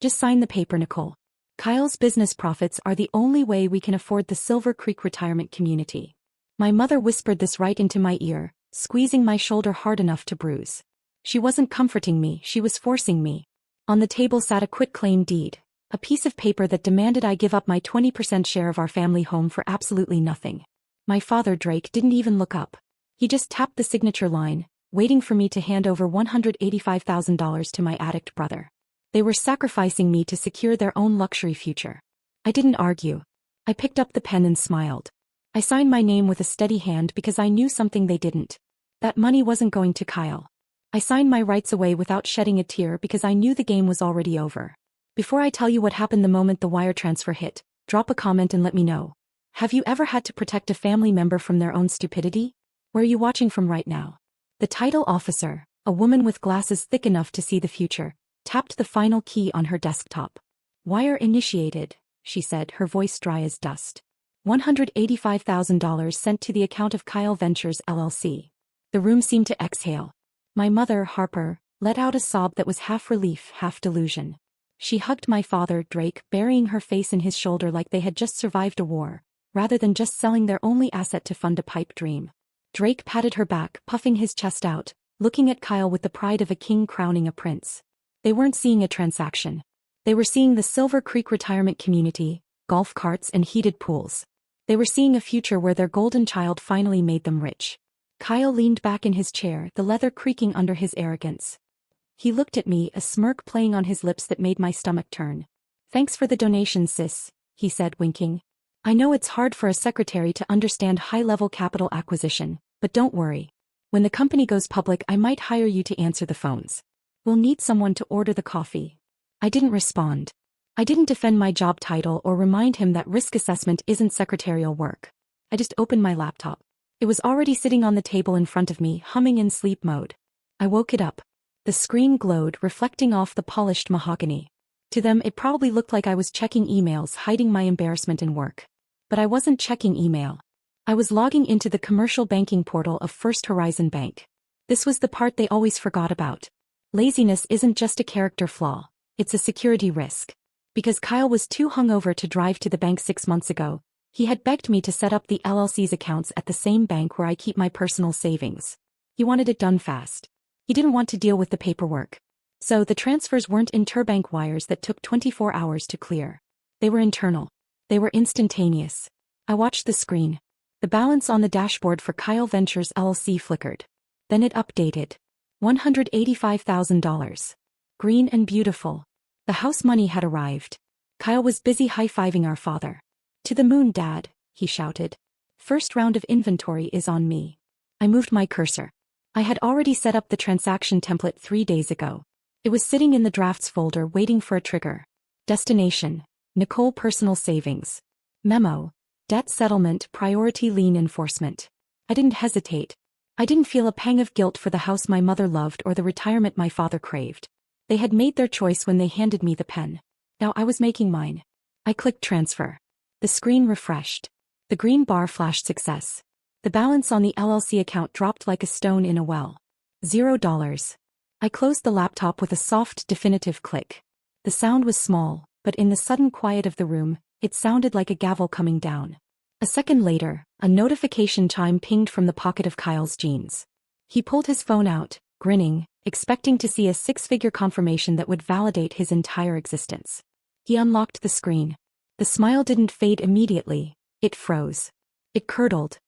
Just sign the paper, Nicole. Kyle's business profits are the only way we can afford the Silver Creek retirement community. My mother whispered this right into my ear, squeezing my shoulder hard enough to bruise. She wasn't comforting me, she was forcing me. On the table sat a quitclaim deed, a piece of paper that demanded I give up my 20% share of our family home for absolutely nothing. My father, Drake, didn't even look up. He just tapped the signature line, waiting for me to hand over $185,000 to my addict brother. They were sacrificing me to secure their own luxury future. I didn't argue. I picked up the pen and smiled. I signed my name with a steady hand because I knew something they didn't. That money wasn't going to Kyle. I signed my rights away without shedding a tear because I knew the game was already over. Before I tell you what happened the moment the wire transfer hit, drop a comment and let me know. Have you ever had to protect a family member from their own stupidity? Where are you watching from right now? The title officer, a woman with glasses thick enough to see the future, tapped the final key on her desktop. Wire initiated, she said, her voice dry as dust. $185,000 sent to the account of Kyle Ventures LLC. The room seemed to exhale. My mother, Harper, let out a sob that was half relief, half delusion. She hugged my father, Drake, burying her face in his shoulder like they had just survived a war, rather than just selling their only asset to fund a pipe dream. Drake patted her back, puffing his chest out, looking at Kyle with the pride of a king crowning a prince. They weren't seeing a transaction. They were seeing the Silver Creek retirement community, golf carts and heated pools. They were seeing a future where their golden child finally made them rich. Kyle leaned back in his chair, the leather creaking under his arrogance. He looked at me, a smirk playing on his lips that made my stomach turn. "Thanks for the donation, sis," he said, winking. "I know it's hard for a secretary to understand high-level capital acquisition, but don't worry. When the company goes public, I might hire you to answer the phones. We'll need someone to order the coffee." I didn't respond. I didn't defend my job title or remind him that risk assessment isn't secretarial work. I just opened my laptop. It was already sitting on the table in front of me, humming in sleep mode. I woke it up. The screen glowed, reflecting off the polished mahogany. To them, it probably looked like I was checking emails, hiding my embarrassment in work. But I wasn't checking email. I was logging into the commercial banking portal of First Horizon Bank. This was the part they always forgot about. Laziness isn't just a character flaw, it's a security risk. Because Kyle was too hungover to drive to the bank 6 months ago, he had begged me to set up the LLC's accounts at the same bank where I keep my personal savings. He wanted it done fast. He didn't want to deal with the paperwork. So the transfers weren't interbank wires that took 24 hours to clear. They were internal. They were instantaneous. I watched the screen. The balance on the dashboard for Kyle Ventures LLC flickered. Then it updated. $185,000. Green and beautiful. The house money had arrived. Kyle was busy high-fiving our father. "To the moon, Dad," he shouted. "First round of inventory is on me." I moved my cursor. I had already set up the transaction template 3 days ago. It was sitting in the drafts folder waiting for a trigger. Destination: Nicole Personal Savings. Memo: Debt settlement, priority lien enforcement. I didn't hesitate. I didn't feel a pang of guilt for the house my mother loved or the retirement my father craved. They had made their choice when they handed me the pen. Now I was making mine. I clicked transfer. The screen refreshed. The green bar flashed success. The balance on the LLC account dropped like a stone in a well. $0. I closed the laptop with a soft, definitive click. The sound was small, but in the sudden quiet of the room, it sounded like a gavel coming down. A second later, a notification chime pinged from the pocket of Kyle's jeans. He pulled his phone out, grinning, expecting to see a six-figure confirmation that would validate his entire existence. He unlocked the screen. The smile didn't fade immediately, it froze. It curdled.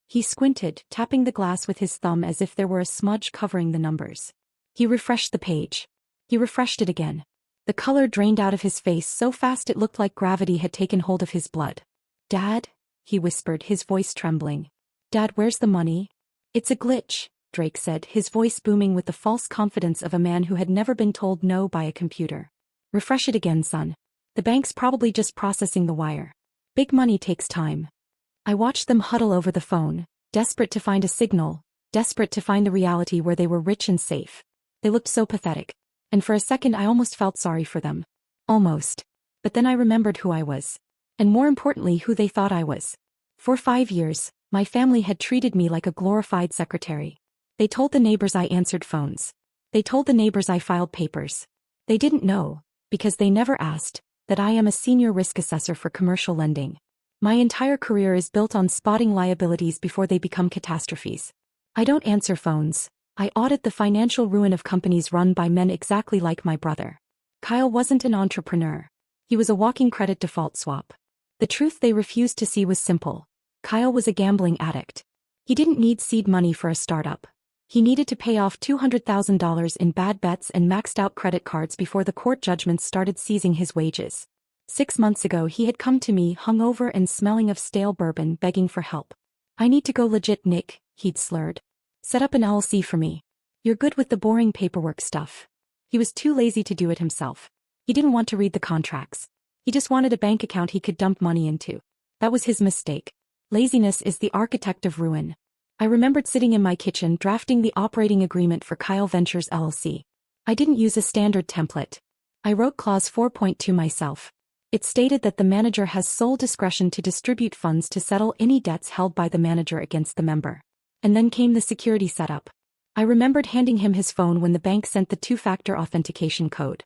He squinted, tapping the glass with his thumb as if there were a smudge covering the numbers. He refreshed the page. He refreshed it again. The color drained out of his face so fast it looked like gravity had taken hold of his blood. "Dad?" he whispered, his voice trembling. "Dad, where's the money?" "It's a glitch," Drake said, his voice booming with the false confidence of a man who had never been told no by a computer. "Refresh it again, son. The bank's probably just processing the wire. Big money takes time." I watched them huddle over the phone, desperate to find a signal, desperate to find the reality where they were rich and safe. They looked so pathetic. And for a second I almost felt sorry for them. Almost. But then I remembered who I was. And more importantly, who they thought I was. For 5 years, my family had treated me like a glorified secretary. They told the neighbors I answered phones. They told the neighbors I filed papers. They didn't know, Because they never asked that I am a senior risk assessor for commercial lending. My entire career is built on spotting liabilities before they become catastrophes. I don't answer phones. I audit the financial ruin of companies run by men exactly like my brother. Kyle wasn't an entrepreneur. He was a walking credit default swap. The truth they refused to see was simple. Kyle was a gambling addict. He didn't need seed money for a startup. He needed to pay off $200,000 in bad bets and maxed out credit cards before the court judgments started seizing his wages. 6 months ago he had come to me hungover and smelling of stale bourbon begging for help. "I need to go legit, Nick," he'd slurred. "Set up an LLC for me. You're good with the boring paperwork stuff." He was too lazy to do it himself. He didn't want to read the contracts. He just wanted a bank account he could dump money into. That was his mistake. Laziness is the architect of ruin. I remembered sitting in my kitchen drafting the operating agreement for Kyle Ventures LLC. I didn't use a standard template. I wrote Clause 4.2 myself. It stated that the manager has sole discretion to distribute funds to settle any debts held by the manager against the member. And then came the security setup. I remembered handing him his phone when the bank sent the two-factor authentication code.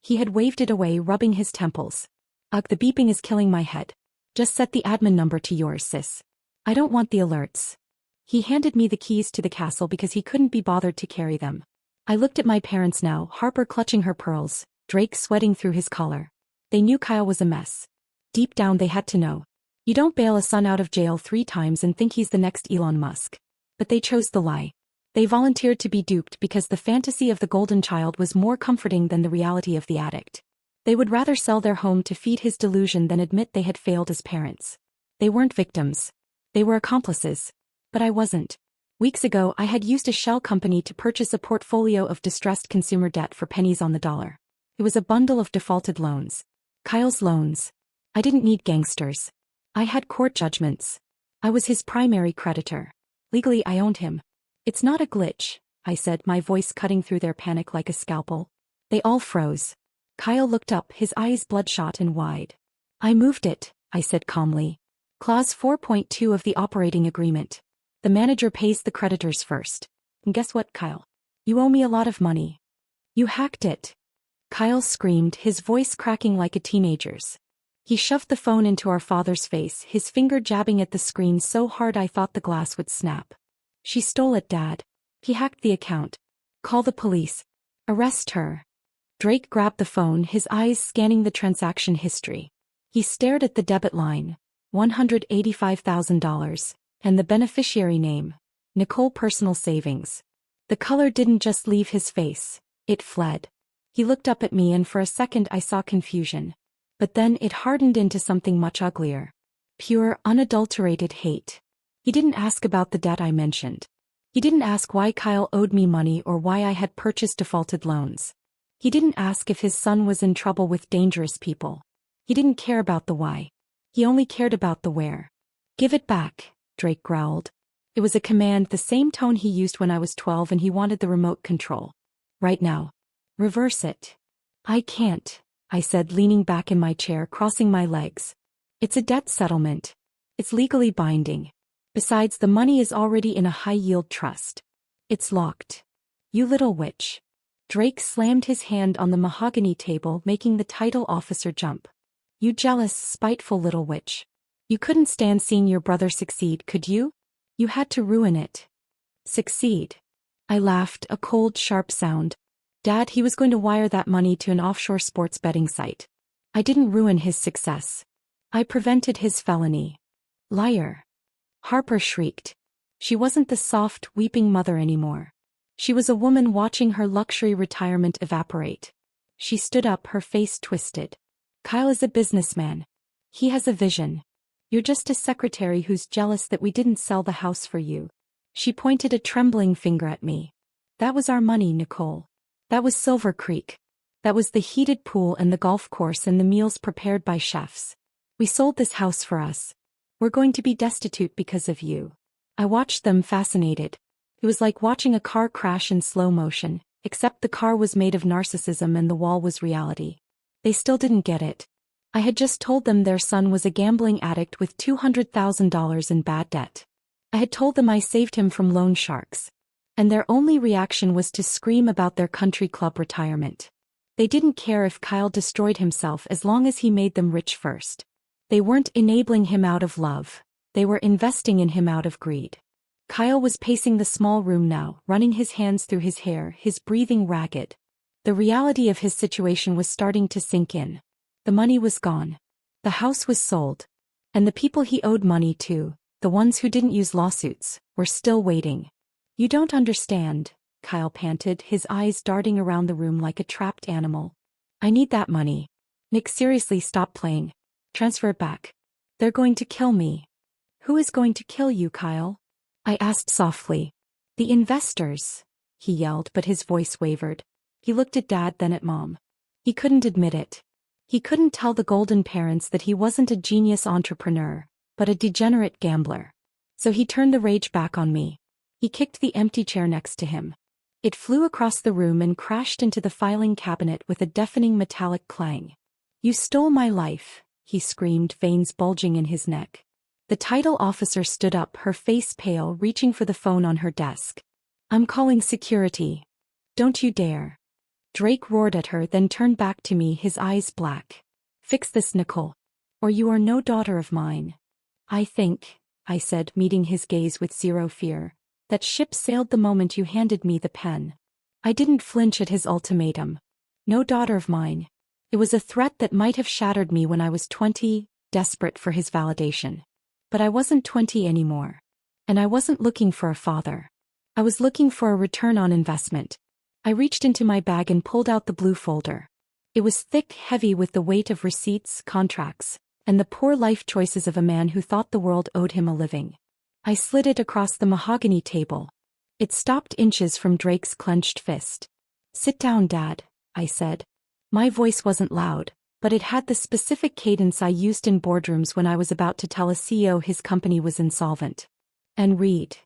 He had waved it away, rubbing his temples. "Ugh, the beeping is killing my head. Just set the admin number to yours, sis. I don't want the alerts." He handed me the keys to the castle because he couldn't be bothered to carry them. I looked at my parents now, Harper clutching her pearls, Drake sweating through his collar. They knew Kyle was a mess. Deep down they had to know. You don't bail a son out of jail 3 times and think he's the next Elon Musk. But they chose the lie. They volunteered to be duped because the fantasy of the golden child was more comforting than the reality of the addict. They would rather sell their home to feed his delusion than admit they had failed as parents. They weren't victims. They were accomplices. But I wasn't. Weeks ago I had used a shell company to purchase a portfolio of distressed consumer debt for pennies on the dollar. It was a bundle of defaulted loans. Kyle's loans. I didn't need gangsters. I had court judgments. I was his primary creditor. Legally I owned him. "It's not a glitch," I said, my voice cutting through their panic like a scalpel. They all froze. Kyle looked up, his eyes bloodshot and wide. "I moved it," I said calmly. Clause 4.2 of the operating agreement. The manager pays the creditors first. And guess what, Kyle? You owe me a lot of money. You hacked it. Kyle screamed, his voice cracking like a teenager's. He shoved the phone into our father's face, his finger jabbing at the screen so hard I thought the glass would snap. "She stole it, Dad. He hacked the account. Call the police. Arrest her." Drake grabbed the phone, his eyes scanning the transaction history. He stared at the debit line, $185,000, and the beneficiary name, Nicole Personal Savings. The color didn't just leave his face, it fled. He looked up at me and for a second I saw confusion. But then it hardened into something much uglier. Pure, unadulterated hate. He didn't ask about the debt I mentioned. He didn't ask why Kyle owed me money or why I had purchased defaulted loans. He didn't ask if his son was in trouble with dangerous people. He didn't care about the why. He only cared about the where. "Give it back," Drake growled. It was a command, the same tone he used when I was 12 and he wanted the remote control. "Right now. Reverse it." "I can't," I said, leaning back in my chair, crossing my legs. "It's a debt settlement. It's legally binding. Besides, the money is already in a high-yield trust. It's locked." "You little witch." Drake slammed his hand on the mahogany table, making the title officer jump. "You jealous, spiteful little witch. You couldn't stand seeing your brother succeed, could you? You had to ruin it." "Succeed?" I laughed, a cold, sharp sound. "Dad, he was going to wire that money to an offshore sports betting site. I didn't ruin his success. I prevented his felony." "Liar." Harper shrieked. She wasn't the soft, weeping mother anymore. She was a woman watching her luxury retirement evaporate. She stood up, her face twisted. "Kyle is a businessman. He has a vision. You're just a secretary who's jealous that we didn't sell the house for you." She pointed a trembling finger at me. "That was our money, Nicole. That was Silver Creek. That was the heated pool and the golf course and the meals prepared by chefs. We sold this house for us. We're going to be destitute because of you." I watched them, fascinated. It was like watching a car crash in slow motion, except the car was made of narcissism and the wall was reality. They still didn't get it. I had just told them their son was a gambling addict with $200,000 in bad debt. I had told them I saved him from loan sharks. And their only reaction was to scream about their country club retirement. They didn't care if Kyle destroyed himself as long as he made them rich first. They weren't enabling him out of love. They were investing in him out of greed. Kyle was pacing the small room now, running his hands through his hair, his breathing ragged. The reality of his situation was starting to sink in. The money was gone. The house was sold. And the people he owed money to, the ones who didn't use lawsuits, were still waiting. "You don't understand," Kyle panted, his eyes darting around the room like a trapped animal. "I need that money. Nick, seriously, stop playing. Transfer it back. They're going to kill me." "Who is going to kill you, Kyle?" I asked softly. "The investors," he yelled, but his voice wavered. He looked at Dad, then at Mom. He couldn't admit it. He couldn't tell the Golden parents that he wasn't a genius entrepreneur, but a degenerate gambler. So he turned the rage back on me. He kicked the empty chair next to him. It flew across the room and crashed into the filing cabinet with a deafening metallic clang. "You stole my life," he screamed, veins bulging in his neck. The title officer stood up, her face pale, reaching for the phone on her desk. "I'm calling security." "Don't you dare." Drake roared at her, then turned back to me, his eyes black. "Fix this, Nicole. Or you are no daughter of mine." I said, meeting his gaze with zero fear, "that ship sailed the moment you handed me the pen." I didn't flinch at his ultimatum. No daughter of mine. It was a threat that might have shattered me when I was 20, desperate for his validation. But I wasn't 20 anymore. And I wasn't looking for a father. I was looking for a return on investment. I reached into my bag and pulled out the blue folder. It was thick, heavy with the weight of receipts, contracts, and the poor life choices of a man who thought the world owed him a living. I slid it across the mahogany table. It stopped inches from Drake's clenched fist. "Sit down, Dad," I said. My voice wasn't loud, but it had the specific cadence I used in boardrooms when I was about to tell a CEO his company was insolvent. "And read."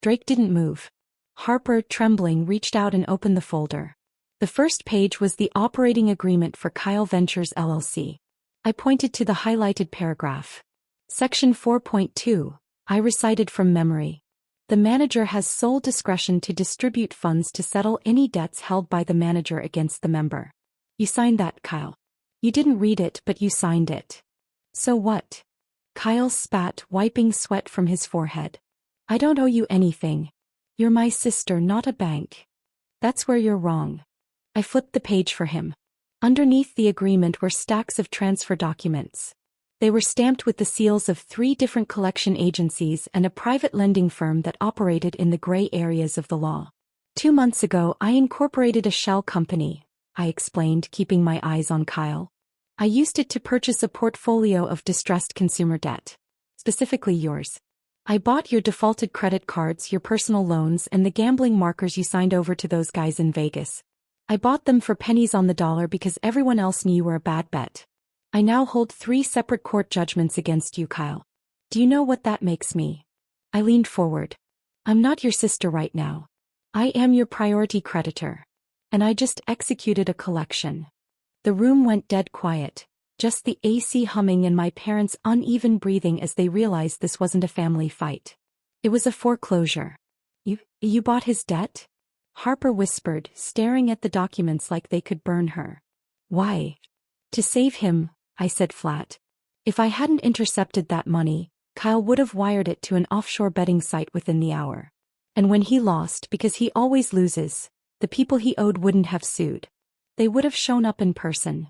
Drake didn't move. Harper, trembling, reached out and opened the folder. The first page was the operating agreement for Kyle Ventures LLC. I pointed to the highlighted paragraph. Section 4.2, I recited from memory. "The manager has sole discretion to distribute funds to settle any debts held by the manager against the member." "You signed that, Kyle." "You didn't read it, but you signed it." "So what?" Kyle spat, wiping sweat from his forehead. "I don't owe you anything. You're my sister, not a bank." "That's where you're wrong." I flipped the page for him. Underneath the agreement were stacks of transfer documents. They were stamped with the seals of 3 different collection agencies and a private lending firm that operated in the gray areas of the law. 2 months ago, I incorporated a shell company, I explained, keeping my eyes on Kyle. "I used it to purchase a portfolio of distressed consumer debt. Specifically yours. I bought your defaulted credit cards, your personal loans, and the gambling markers you signed over to those guys in Vegas. I bought them for pennies on the dollar because everyone else knew you were a bad bet. I now hold 3 separate court judgments against you, Kyle. Do you know what that makes me?" I leaned forward. "I'm not your sister right now. I am your priority creditor. And I just executed a collection." The room went dead quiet, just the AC humming and my parents' uneven breathing as they realized this wasn't a family fight. It was a foreclosure. You bought his debt?" Harper whispered, staring at the documents like they could burn her. "Why?" "To save him," I said flat. "If I hadn't intercepted that money, Kyle would have wired it to an offshore betting site within the hour. And when he lost, because he always loses, the people he owed wouldn't have sued. They would have shown up in person."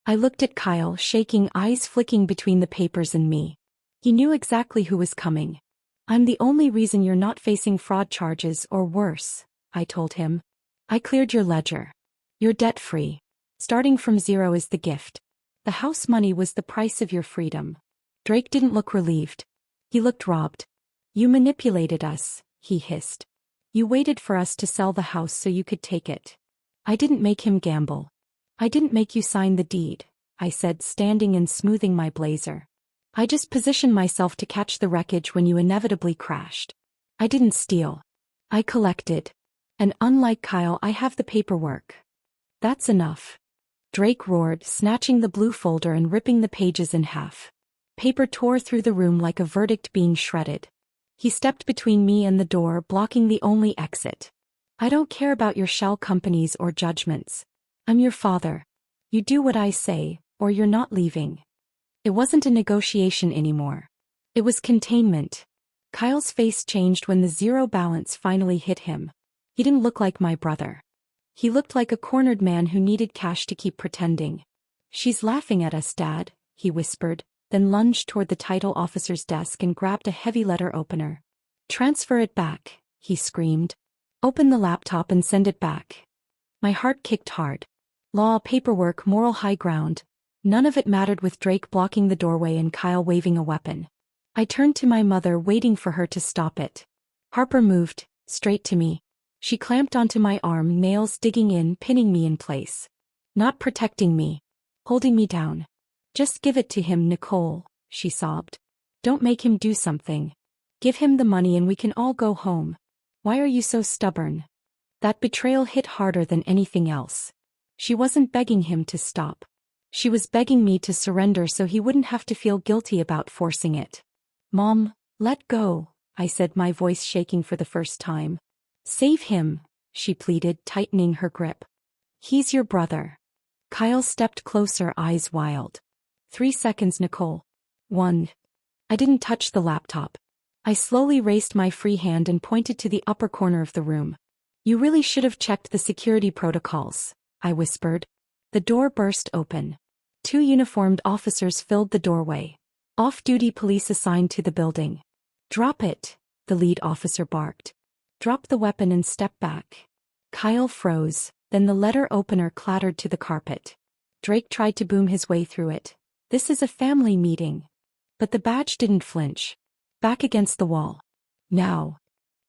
I looked at Kyle, shaking, eyes flicking between the papers and me. He knew exactly who was coming. "I'm the only reason you're not facing fraud charges or worse," I told him. "I cleared your ledger. You're debt-free. Starting from zero is the gift. The house money was the price of your freedom." Drake didn't look relieved. He looked robbed. "You manipulated us," he hissed. "You waited for us to sell the house so you could take it." "I didn't make him gamble. I didn't make you sign the deed," I said, standing and smoothing my blazer. "I just positioned myself to catch the wreckage when you inevitably crashed. I didn't steal. I collected. And unlike Kyle, I have the paperwork." "That's enough," Drake roared, snatching the blue folder and ripping the pages in half. Paper tore through the room like a verdict being shredded. He stepped between me and the door, blocking the only exit. "I don't care about your shell companies or judgments. I'm your father. You do what I say, or you're not leaving. It wasn't a negotiation anymore. It was containment. Kyle's face changed when the zero balance finally hit him. He didn't look like my brother. He looked like a cornered man who needed cash to keep pretending. She's laughing at us, Dad, he whispered, then lunged toward the title officer's desk and grabbed a heavy letter opener. Transfer it back, he screamed. Open the laptop and send it back. My heart kicked hard. Law, paperwork, moral high ground. None of it mattered with Drake blocking the doorway and Kyle waving a weapon. I turned to my mother, waiting for her to stop it. Harper moved, straight to me. She clamped onto my arm, nails digging in, pinning me in place. Not protecting me. Holding me down. Just give it to him, Nicole, she sobbed. Don't make him do something. Give him the money and we can all go home. Why are you so stubborn? That betrayal hit harder than anything else. She wasn't begging him to stop. She was begging me to surrender so he wouldn't have to feel guilty about forcing it. Mom, let go, I said, my voice shaking for the first time. Save him, she pleaded, tightening her grip. He's your brother. Kyle stepped closer, eyes wild. 3 seconds, Nicole. 1. I didn't touch the laptop. I slowly raised my free hand and pointed to the upper corner of the room. You really should have checked the security protocols, I whispered. The door burst open. 2 uniformed officers filled the doorway. Off-duty police assigned to the building. Drop it, the lead officer barked. Drop the weapon and step back. Kyle froze, then the letter opener clattered to the carpet. Drake tried to boom his way through it. This is a family meeting. But the badge didn't flinch. Back against the wall. Now.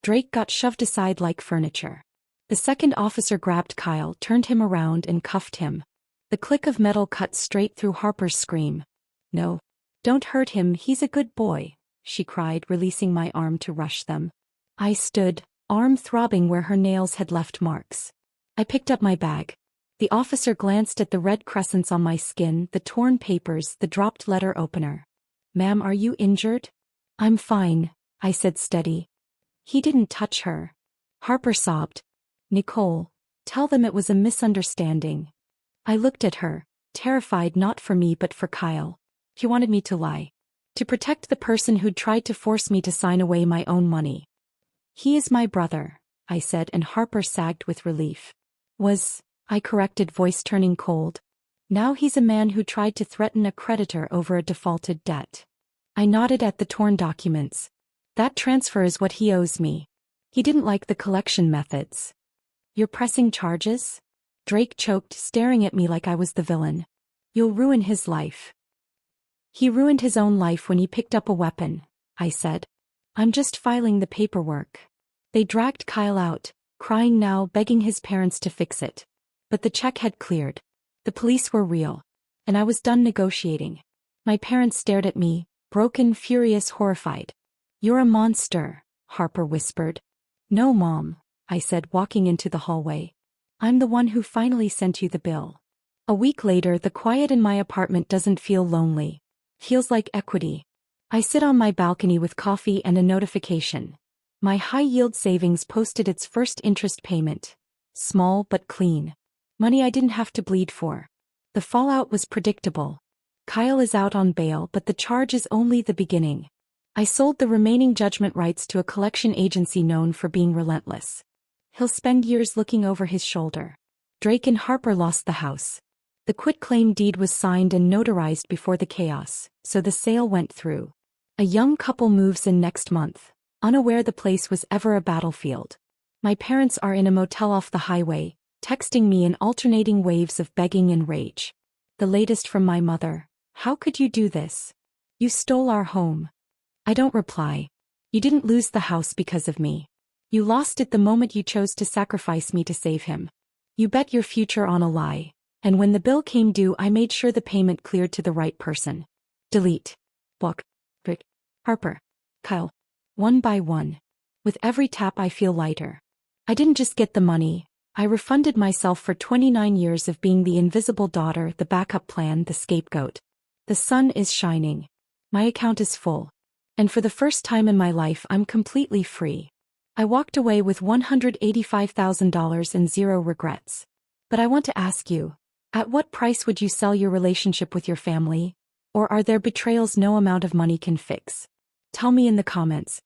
Drake got shoved aside like furniture. The second officer grabbed Kyle, turned him around and cuffed him. The click of metal cut straight through Harper's scream. No. Don't hurt him, he's a good boy, she cried, releasing my arm to rush them. I stood, arm throbbing where her nails had left marks. I picked up my bag. The officer glanced at the red crescents on my skin, the torn papers, the dropped letter opener. Ma'am, are you injured? I'm fine, I said, steady. He didn't touch her. Harper sobbed. Nicole, tell them it was a misunderstanding. I looked at her, terrified, not for me but for Kyle. He wanted me to lie. To protect the person who'd tried to force me to sign away my own money. He is my brother, I said, and Harper sagged with relief. I corrected, voice turning cold. Now he's a man who tried to threaten a creditor over a defaulted debt. I nodded at the torn documents. That transfer is what he owes me. He didn't like the collection methods. You're pressing charges? Drake choked, staring at me like I was the villain. You'll ruin his life. He ruined his own life when he picked up a weapon, I said. I'm just filing the paperwork. They dragged Kyle out, crying now, begging his parents to fix it. But the check had cleared. The police were real. And I was done negotiating. My parents stared at me, broken, furious, horrified. You're a monster, Harper whispered. No, Mom, I said, walking into the hallway. I'm the one who finally sent you the bill. A week later, the quiet in my apartment doesn't feel lonely. Feels like equity. I sit on my balcony with coffee and a notification. My high-yield savings posted its first interest payment. Small but clean. Money I didn't have to bleed for. The fallout was predictable. Kyle is out on bail, but the charge is only the beginning. I sold the remaining judgment rights to a collection agency known for being relentless. He'll spend years looking over his shoulder. Drake and Harper lost the house. The quitclaim deed was signed and notarized before the chaos, so the sale went through. A young couple moves in next month, unaware the place was ever a battlefield. My parents are in a motel off the highway, texting me in alternating waves of begging and rage. The latest from my mother. How could you do this? You stole our home. I don't reply. You didn't lose the house because of me. You lost it the moment you chose to sacrifice me to save him. You bet your future on a lie. And when the bill came due, I made sure the payment cleared to the right person. Delete. Block. Rick. Harper. Kyle. One by one. With every tap I feel lighter. I didn't just get the money. I refunded myself for 29 years of being the invisible daughter, the backup plan, the scapegoat. The sun is shining. My account is full. And for the first time in my life, I'm completely free. I walked away with $185,000 and zero regrets. But I want to ask you, at what price would you sell your relationship with your family? Or are there betrayals no amount of money can fix? Tell me in the comments.